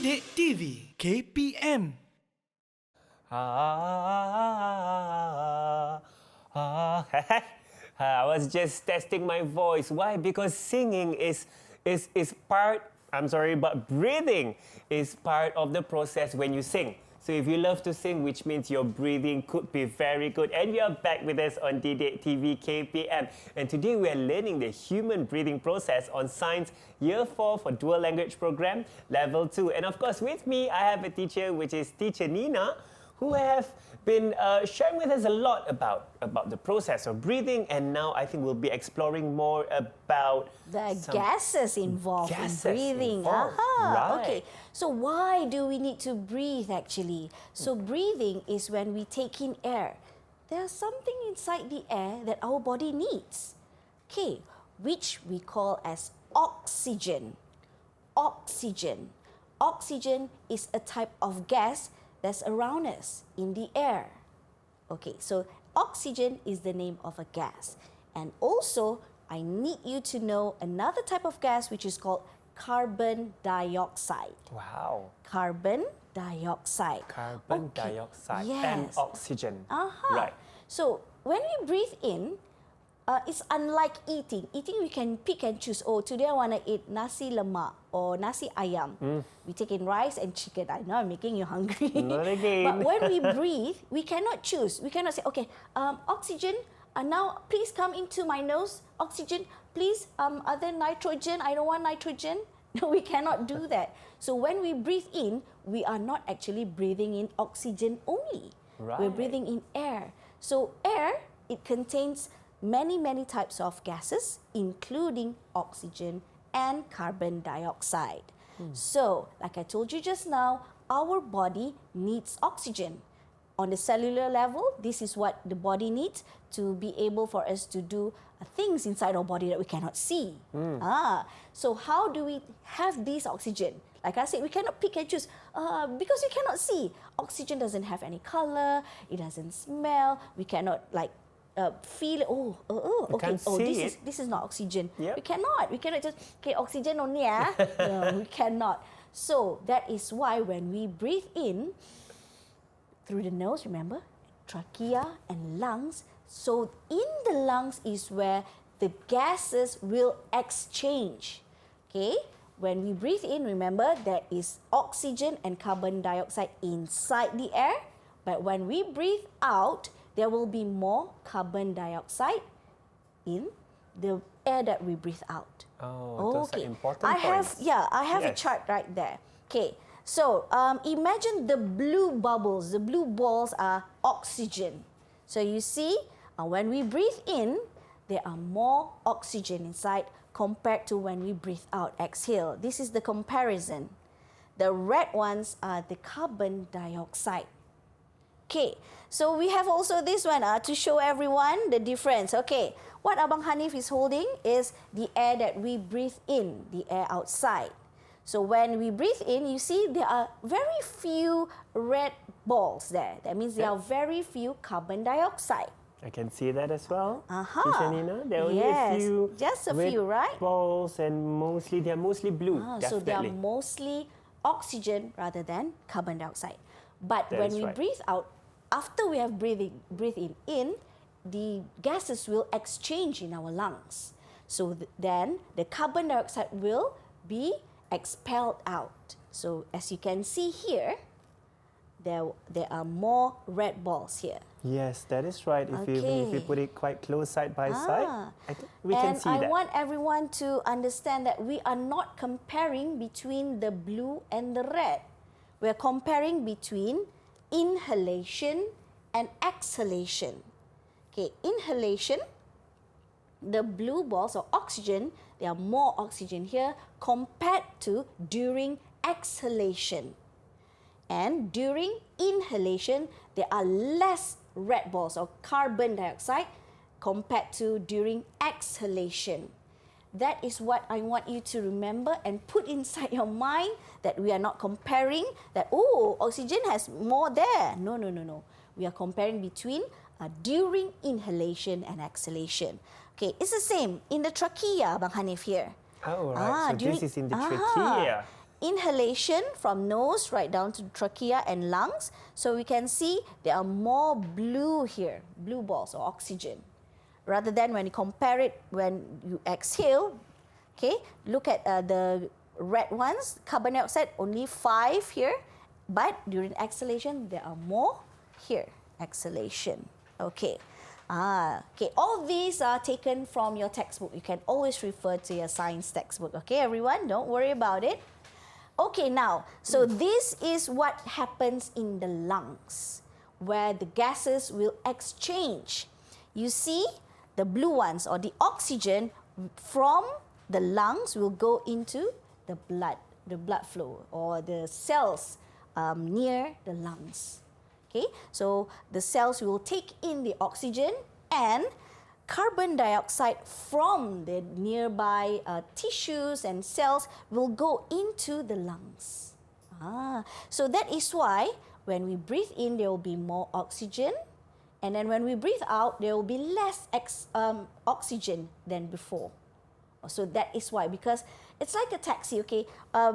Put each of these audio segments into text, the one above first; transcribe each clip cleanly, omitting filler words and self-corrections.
Didik TV KPM. I was just testing my voice. Why? Because singing is part, I'm sorry, but breathing is part of the process when you sing. So if you love to sing, which means your breathing could be very good. And you are back with us on Didik TV KPM. And today we are learning the human breathing process on Science Year 4 for Dual Language Program, Level 2. And of course, with me, I have a teacher, which is Teacher Nina, who have been sharing with us a lot about the process of breathing, and now I think we'll be exploring more about the gases involved in breathing. Right. Okay, so why do we need to breathe actually? So breathing is when we take in air. There's something inside the air that our body needs, okay, which we call as oxygen. Oxygen. Oxygen is a type of gas that's around us in the air. Okay, so oxygen is the name of a gas. And also, I need you to know another type of gas which is called carbon dioxide. Wow. Carbon dioxide. Carbon dioxide Yes. and oxygen. Right. So, when we breathe in, it's unlike eating. Eating, we can pick and choose. Oh, today I want to eat nasi lemak or nasi ayam. We take in rice and chicken. I know I'm making you hungry. Not again. But when we breathe, we cannot choose. We cannot say, okay, oxygen, now please come into my nose. Oxygen, please, other nitrogen. I don't want nitrogen. No, we cannot do that. So when we breathe in, we are not actually breathing in oxygen only. Right. We're breathing in air. So air, it contains many types of gases, including oxygen and carbon dioxide. So, like I told you just now, our body needs oxygen. On the cellular level, this is what the body needs to be able for us to do things inside our body that we cannot see. So how do we have this oxygen? Like I said, we cannot pick and choose because we cannot see. Oxygen doesn't have any color, it doesn't smell, we cannot feel okay. This is not oxygen. Yep. We cannot just oxygen only. No, we cannot. So that is why when we breathe in through the nose, remember, trachea and lungs. So in the lungs is where the gases will exchange. Okay. When we breathe in, remember, there is oxygen and carbon dioxide inside the air. But when we breathe out, there will be more carbon dioxide in the air that we breathe out. Those are important points. I have a chart right there. Okay, so imagine the blue bubbles, the blue balls are oxygen. So you see, when we breathe in, there are more oxygen inside compared to when we breathe out, exhale. This is the comparison. The red ones are the carbon dioxide. Okay, so we have also this one to show everyone the difference. Okay, what Abang Hanif is holding is the air that we breathe in, the air outside. So when we breathe in, you see there are very few red balls there. That means there are very few carbon dioxide. I can see that as well. Teacher Nina, there are only a few just a red few, right? balls, and they're mostly blue. So they are mostly oxygen rather than carbon dioxide. But That when is we right. breathe out, after we have breathed in, the gases will exchange in our lungs. So then the carbon dioxide will be expelled out. So as you can see here, there are more red balls here. Yes, that is right. If you put it quite close side by side, I think we can see And I that. want everyone to understand that we are not comparing between the blue and the red. We are comparing between inhalation and exhalation. Okay, inhalation, the blue balls of oxygen, there are more oxygen here compared to during exhalation. And during inhalation, there are less red balls of carbon dioxide compared to during exhalation. That is what I want you to remember and put inside your mind, that we are not comparing that, oxygen has more there. No. We are comparing between during inhalation and exhalation. Okay, it's the same in the trachea, Bang Hanif here. This is in the trachea. inhalation from nose right down to trachea and lungs. So we can see there are more blue here, blue balls or oxygen. Rather than when you compare it when you exhale, okay, look at the red ones, carbon dioxide, only 5 here. But during exhalation, there are more here, exhalation. Okay. Okay, all these are taken from your textbook. You can always refer to your science textbook. Okay, everyone, don't worry about it. Okay, now, so this is what happens in the lungs, where the gases will exchange. You see, the blue ones or the oxygen from the lungs will go into the blood flow or the cells near the lungs. Okay, so the cells will take in the oxygen and carbon dioxide from the nearby tissues and cells will go into the lungs. So that is why when we breathe in, there will be more oxygen. And then when we breathe out, there will be less oxygen than before. So that is why, because it's like a taxi, okay?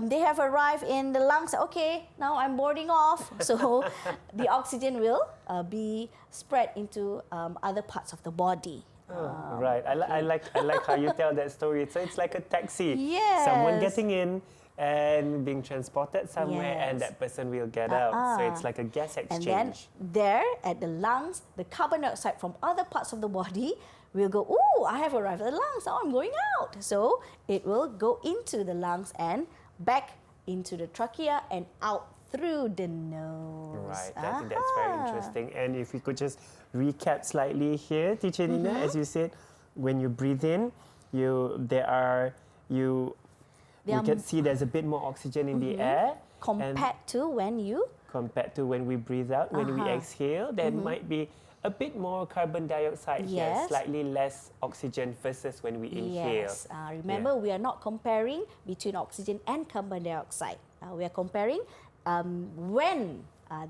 They have arrived in the lungs, okay, now I'm boarding off. So the oxygen will be spread into other parts of the body. Right, I like how you tell that story. So it's like a taxi. Yes. Someone getting in and being transported somewhere, and that person will get out. So it's like a gas exchange. And then there at the lungs, the carbon dioxide from other parts of the body will go, oh, I have arrived at the lungs, now I'm going out. So it will go into the lungs and back into the trachea and out through the nose. Right, I think that's very interesting. And if we could just recap slightly here, Teacher Nina, as you said, when you breathe in, you can see there's a bit more oxygen in the air. Compared to when we breathe out, when we exhale, there might be a bit more carbon dioxide here, slightly less oxygen versus when we inhale. Yes, remember we are not comparing between oxygen and carbon dioxide. We are comparing when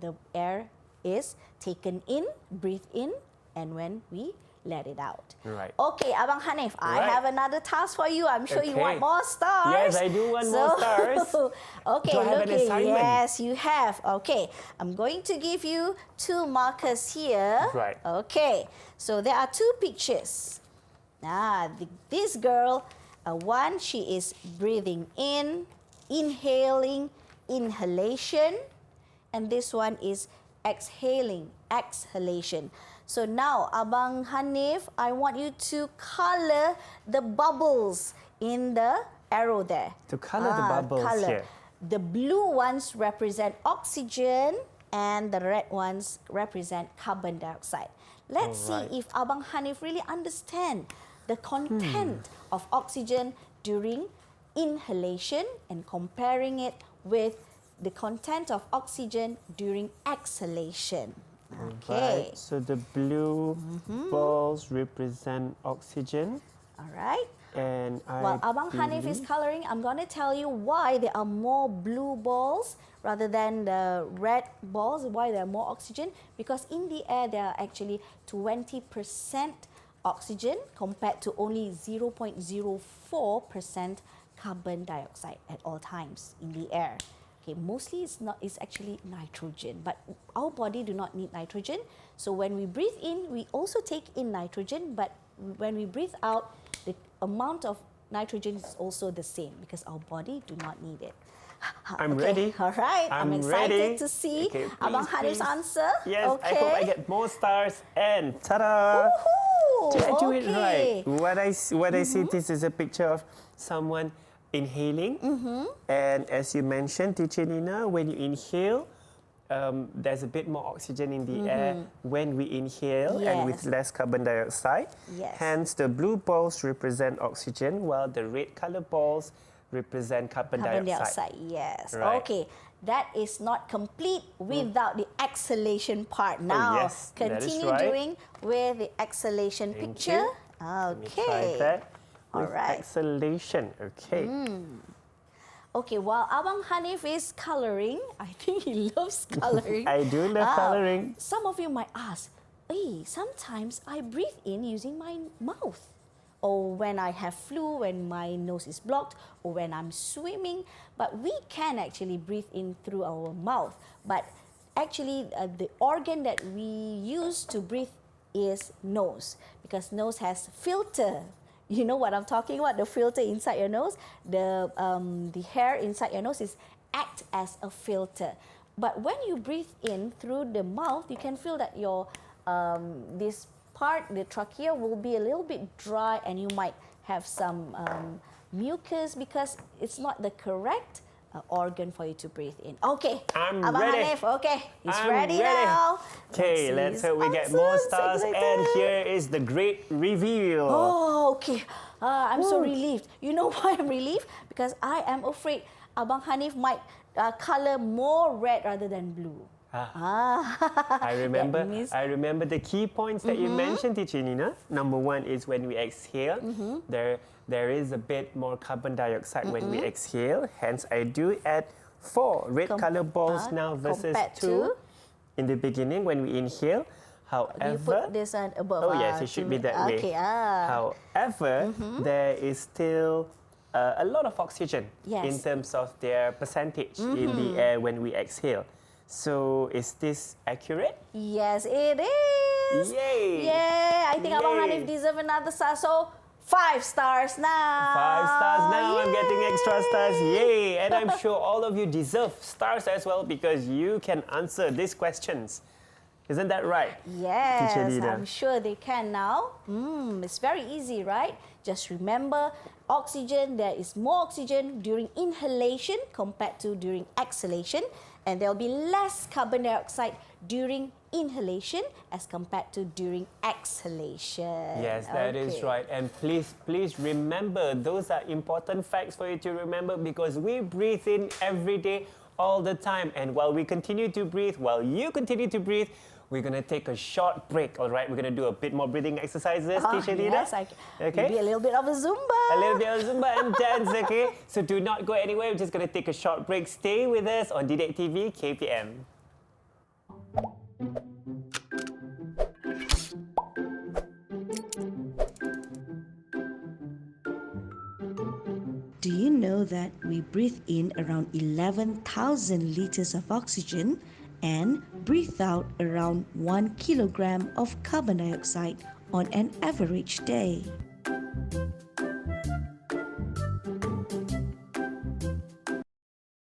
the air is taken in, breathed in, and when we let it out. Right. Okay, Abang Hanif, I have another task for you. I'm sure you want more stars. Yes, I do want more stars. Okay, do I have an assignment? Yes, you have. Okay, I'm going to give you 2 markers here. Right. Okay, so there are 2 pictures. This girl, one, she is breathing in, inhaling, inhalation, and this one is exhaling, exhalation. So now, Abang Hanif, I want you to color the bubbles in the arrow there. To color the bubbles here. The blue ones represent oxygen and the red ones represent carbon dioxide. Let's see if Abang Hanif really understand the content of oxygen during inhalation and comparing it with the content of oxygen during exhalation. Okay. Right. So the blue balls represent oxygen. All right. And While Abang Hanif is coloring, I'm going to tell you why there are more blue balls rather than the red balls, why there are more oxygen. Because in the air, there are actually 20% oxygen compared to only 0.04% carbon dioxide at all times in the air. Okay, mostly it's actually nitrogen, but our body do not need nitrogen. So when we breathe in, we also take in nitrogen, but when we breathe out, the amount of nitrogen is also the same because our body do not need it. I'm ready. All right, I'm excited ready. to see Okay, Abang Hanif's answer. Yes, okay. I hope I get more stars and ta-da! Woohoo! Did I do it Okay. right? What I see, this is a picture of someone inhaling, and as you mentioned, Teacher Nina, when you inhale, there's a bit more oxygen in the air when we inhale and with less carbon dioxide. Yes. Hence, the blue balls represent oxygen, while the red color balls represent carbon dioxide. Yes. Right. Okay. That is not complete without the exhalation part. Now, yes, that is continue right. doing with the exhalation Thank picture. you. Let me try that. With Alright. exhalation. Okay. Okay, while Abang Hanif is coloring, I think he loves coloring. I do love coloring. Some of you might ask, hey, sometimes I breathe in using my mouth. or when I have flu, when my nose is blocked, or when I'm swimming. But we can actually breathe in through our mouth. But actually, the organ that we use to breathe is nose, because nose has filter. You know what I'm talking about? The filter inside your nose, the hair inside your nose act as a filter. But when you breathe in through the mouth, you can feel that your this part, the trachea, will be a little bit dry, and you might have some mucus because it's not the correct organ for you to breathe in. Okay, I'm Abang ready. Hanif, okay, he's I'm ready now. Okay, let's hope we get more stars. And here is the great reveal. Oh, okay. I'm so relieved. You know why I'm relieved? Because I am afraid Abang Hanif might color more red rather than blue. I remember the key points that you mentioned, Teacher Nina. Number one is when we exhale, there is a bit more carbon dioxide when we exhale. Hence, I do add 4 red color balls now versus 2 in the beginning when we inhale. However, you put this one above. Oh yes, it should be that way. Okay. However, there is still a lot of oxygen in terms of their percentage in the air when we exhale. So, is this accurate? Yes, it is. Yay! Yay! I think Abang Hanif deserve another star. So, 5 stars now. 5 stars now. I'm Yay! getting extra stars. Yay! And I'm sure all of you deserve stars as well because you can answer these questions. Isn't that right? Yes, Teacher Nina? I'm sure they can now. It's very easy, right? Just remember, oxygen, there is more oxygen during inhalation compared to during exhalation. And there will be less carbon dioxide during inhalation as compared to during exhalation. Yes, that is right. And please remember, those are important facts for you to remember because we breathe in every day, all the time. And while we continue to breathe, while you continue to breathe, we're going to take a short break, all right? We're going to do a bit more breathing exercises, Teacher Nina. Yes, maybe a little bit of a Zumba. A little bit of Zumba and dance, okay? So do not go anywhere. We're just going to take a short break. Stay with us on DLP TV, KPM. Do you know that we breathe in around 11,000 liters of oxygen and breathe out around 1 kilogram of carbon dioxide on an average day?